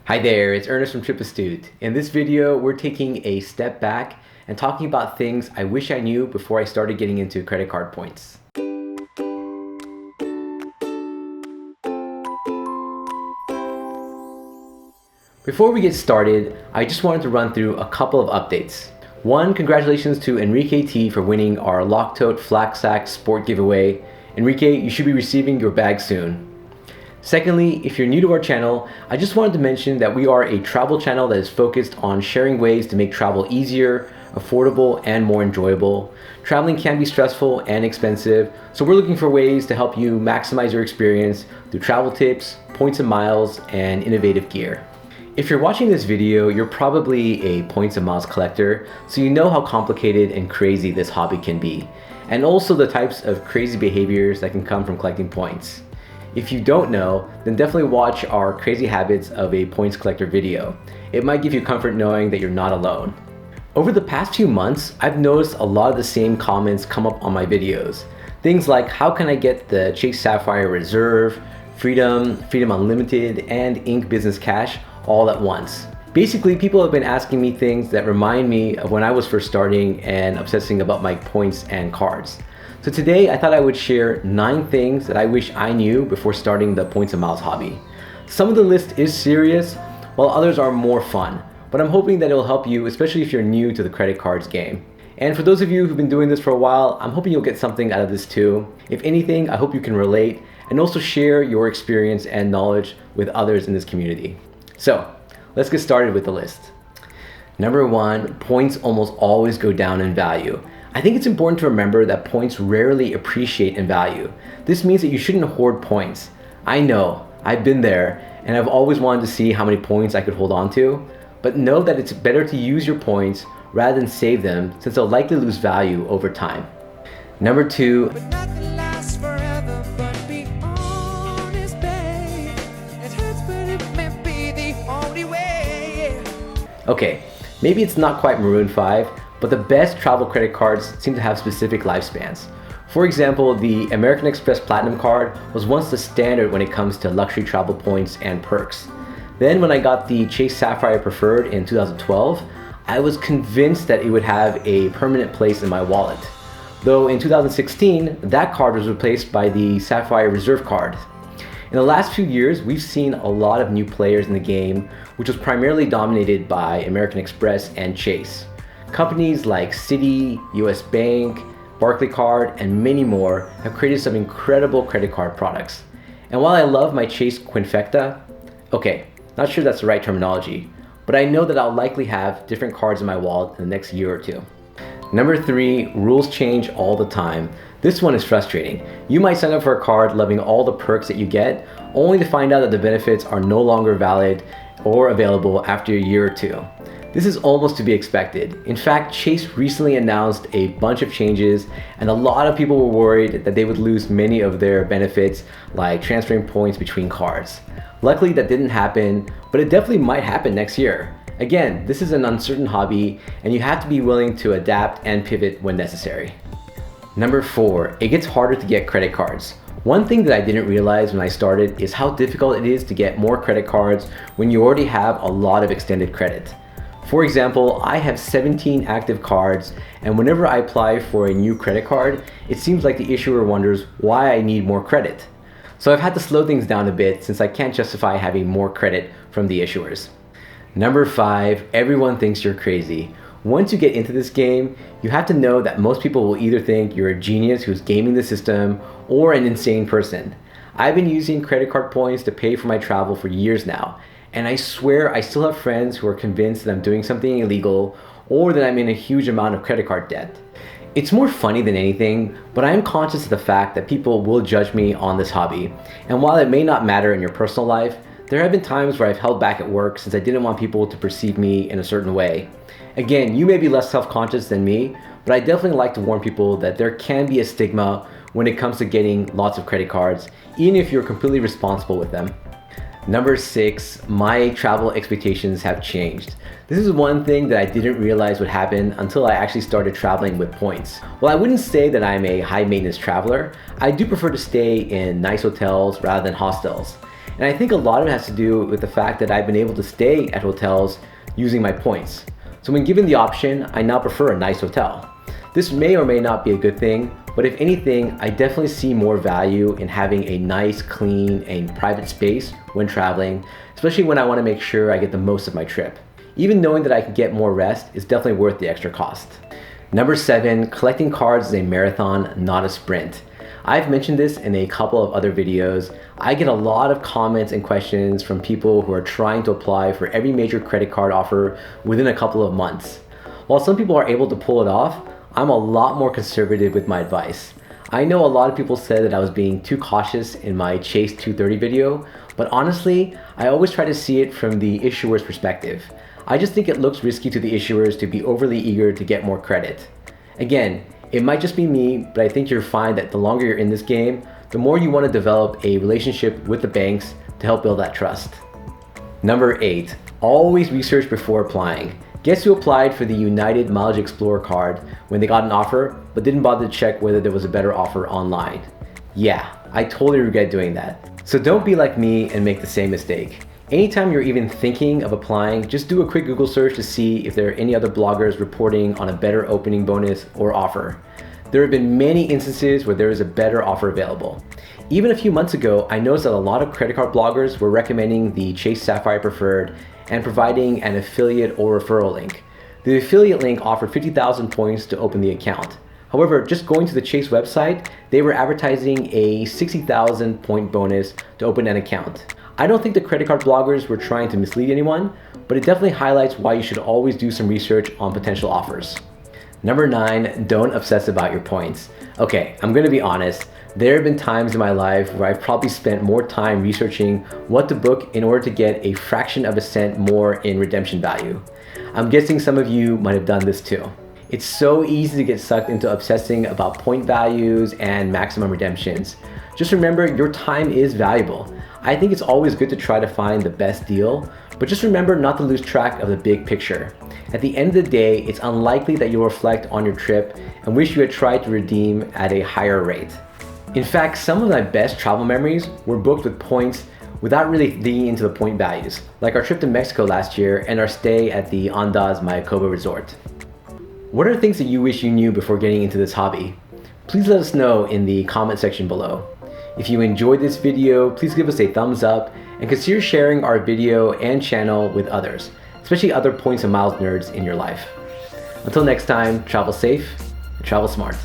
Hi there, it's Ernest from TripAstute. In this video, we're taking a step back and talking about things I wish I knew before I started getting into credit card points. Before we get started, I just wanted to run through a couple of updates. One, congratulations to Enrique T for winning our Locktote Flak Sack Sport giveaway. Enrique, you should be receiving your bag soon. Secondly, if you're new to our channel, I just wanted to mention that we are a travel channel that is focused on sharing ways to make travel easier, affordable, and more enjoyable. Traveling can be stressful and expensive, so we're looking for ways to help you maximize your experience through travel tips, points and miles, and innovative gear. If you're watching this video, you're probably a points and miles collector, so you know how complicated and crazy this hobby can be, and also the types of crazy behaviors that can come from collecting points. If you don't know, then definitely watch our Crazy Habits of a Points Collector video. It might give you comfort knowing that you're not alone. Over the past few months, I've noticed a lot of the same comments come up on my videos. Things like, how can I get the Chase Sapphire Reserve, Freedom, Freedom Unlimited, and Ink Business Cash all at once? Basically, people have been asking me things that remind me of when I was first starting and obsessing about my points and cards. So today I thought I would share 9 things that I wish I knew before starting the points and miles hobby. Some of the list is serious, while others are more fun, but I'm hoping that it'll help you, especially if you're new to the credit cards game. And for those of you who've been doing this for a while, I'm hoping you'll get something out of this too. If anything, I hope you can relate and also share your experience and knowledge with others in this community. So let's get started with the list. Number 1, points almost always go down in value. I think it's important to remember that points rarely appreciate in value. This means that you shouldn't hoard points. I know, I've been there, and I've always wanted to see how many points I could hold on to, but know that it's better to use your points rather than save them, since they'll likely lose value over time. Number 2, okay, maybe it's not quite Maroon 5, but the best travel credit cards seem to have specific lifespans. For example, the American Express Platinum card was once the standard when it comes to luxury travel points and perks. Then when I got the Chase Sapphire Preferred in 2012, I was convinced that it would have a permanent place in my wallet. Though in 2016, that card was replaced by the Sapphire Reserve card. In the last few years, we've seen a lot of new players in the game, which was primarily dominated by American Express and Chase. Companies like Citi, US Bank, Barclaycard, and many more have created some incredible credit card products. And while I love my Chase Quinfecta, okay, not sure that's the right terminology, but I know that I'll likely have different cards in my wallet in the next year or two. Number 3, rules change all the time. This one is frustrating. You might sign up for a card loving all the perks that you get, only to find out that the benefits are no longer valid or available after a year or two. This is almost to be expected. In fact, Chase recently announced a bunch of changes, and a lot of people were worried that they would lose many of their benefits, like transferring points between cards. Luckily, that didn't happen, but it definitely might happen next year. Again, this is an uncertain hobby, and you have to be willing to adapt and pivot when necessary. Number 4, it gets harder to get credit cards. One thing that I didn't realize when I started is how difficult it is to get more credit cards when you already have a lot of extended credit. For example, I have 17 active cards, and whenever I apply for a new credit card, it seems like the issuer wonders why I need more credit. So I've had to slow things down a bit since I can't justify having more credit from the issuers. Number 5, everyone thinks you're crazy. Once you get into this game, you have to know that most people will either think you're a genius who's gaming the system or an insane person. I've been using credit card points to pay for my travel for years now, and I swear I still have friends who are convinced that I'm doing something illegal or that I'm in a huge amount of credit card debt. It's more funny than anything, but I am conscious of the fact that people will judge me on this hobby. And while it may not matter in your personal life, there have been times where I've held back at work since I didn't want people to perceive me in a certain way. Again, you may be less self-conscious than me, but I definitely like to warn people that there can be a stigma when it comes to getting lots of credit cards, even if you're completely responsible with them. Number 6, my travel expectations have changed. This is one thing that I didn't realize would happen until I actually started traveling with points. While I wouldn't say that I'm a high maintenance traveler, I do prefer to stay in nice hotels rather than hostels. And I think a lot of it has to do with the fact that I've been able to stay at hotels using my points. So when given the option, I now prefer a nice hotel. This may or may not be a good thing, but if anything, I definitely see more value in having a nice, clean, and private space when traveling, especially when I want to make sure I get the most of my trip. Even knowing that I can get more rest is definitely worth the extra cost. Number 7, collecting cards is a marathon, not a sprint. I've mentioned this in a couple of other videos. I get a lot of comments and questions from people who are trying to apply for every major credit card offer within a couple of months. While some people are able to pull it off, I'm a lot more conservative with my advice. I know a lot of people said that I was being too cautious in my Chase 230 video, but honestly, I always try to see it from the issuer's perspective. I just think it looks risky to the issuers to be overly eager to get more credit. Again, it might just be me, but I think you'll find that the longer you're in this game, the more you want to develop a relationship with the banks to help build that trust. Number 8, always research before applying. Guess who applied for the United Mileage Explorer card when they got an offer, but didn't bother to check whether there was a better offer online? Yeah, I totally regret doing that. So don't be like me and make the same mistake. Anytime you're even thinking of applying, just do a quick Google search to see if there are any other bloggers reporting on a better opening bonus or offer. There have been many instances where there is a better offer available. Even a few months ago, I noticed that a lot of credit card bloggers were recommending the Chase Sapphire Preferred and providing an affiliate or referral link. The affiliate link offered 50,000 points to open the account. However, just going to the Chase website, they were advertising a 60,000 point bonus to open an account. I don't think the credit card bloggers were trying to mislead anyone, but it definitely highlights why you should always do some research on potential offers. Number 9, don't obsess about your points. Okay, I'm gonna be honest. There have been times in my life where I've probably spent more time researching what to book in order to get a fraction of a cent more in redemption value. I'm guessing some of you might have done this too. It's so easy to get sucked into obsessing about point values and maximum redemptions. Just remember, your time is valuable. I think it's always good to try to find the best deal, but just remember not to lose track of the big picture. At the end of the day, it's unlikely that you'll reflect on your trip and wish you had tried to redeem at a higher rate. In fact, some of my best travel memories were booked with points without really digging into the point values, like our trip to Mexico last year and our stay at the Andaz Mayakoba Resort. What are things that you wish you knew before getting into this hobby? Please let us know in the comment section below. If you enjoyed this video, please give us a thumbs up and consider sharing our video and channel with others, especially other points and miles nerds in your life. Until next time, travel safe and travel smart.